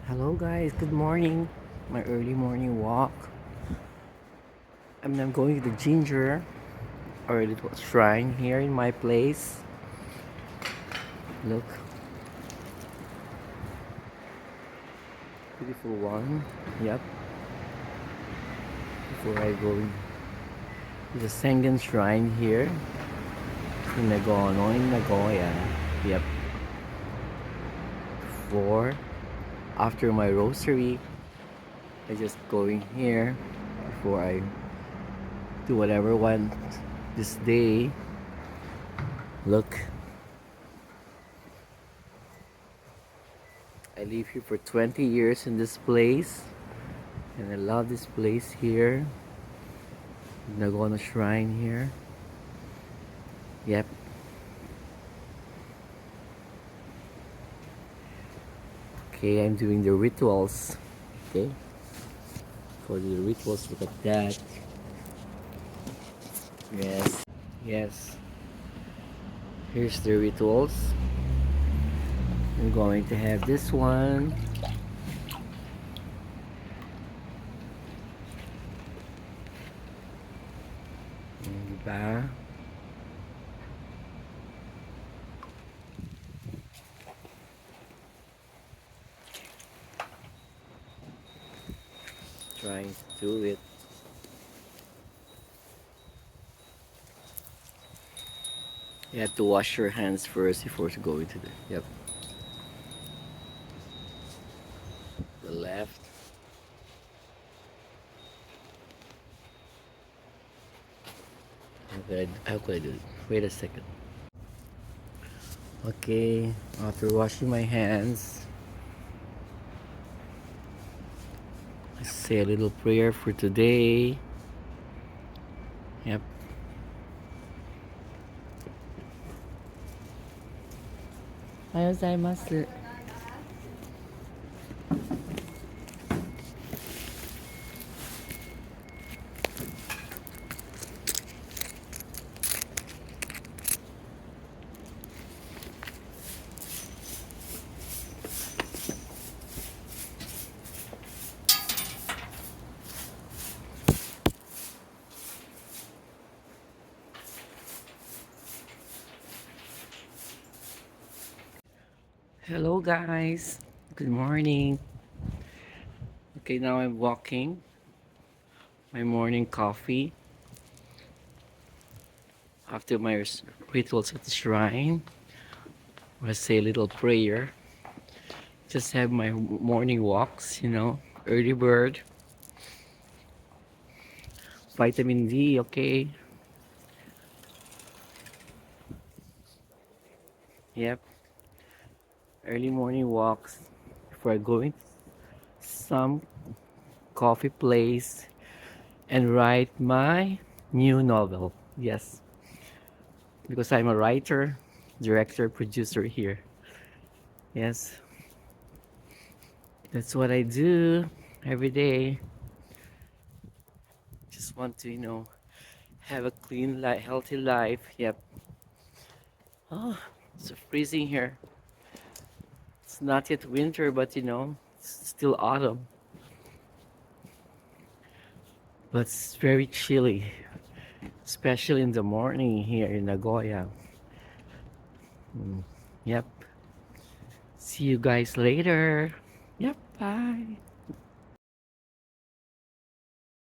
Hello guys, good morning. My early morning walk. I'm going to the Ginger or a little shrine here in my place. Look, beautiful one. Yep. Before I go to the Sengen shrine here in Nagono, in Nagoya. Yep. Before, after my rosary, I just going here before I do whatever I want this day. Look, I live here for 20 years in this place, and I love this place here. Nagono Shrine here. Yep. Okay, I'm doing the rituals. Okay. For the rituals, look at that. Yes. Yes. Here's the rituals. I'm going to have this one. Diba? Trying to do it. You have to wash your hands first before to go into the, yep, the left. How could I do it? Wait a second. Okay, after washing my hands, I say a little prayer for today. Yep. Ayozaimasu. Hello guys, good morning. Okay, now I'm walking my morning coffee after my rituals at the shrine. I say a little prayer. Just have my morning walks, early bird, vitamin D. Okay, yep, early morning walks before I go in some coffee place and write my new novel. Yes, because I'm a writer, director, producer here. Yes, that's what I do every day. Just want to, have a clean, healthy life. Yep. Oh, it's freezing here. It's not yet winter, but it's still autumn. But it's very chilly, especially in the morning here in Nagoya. Yep. See you guys later. Yep. Bye.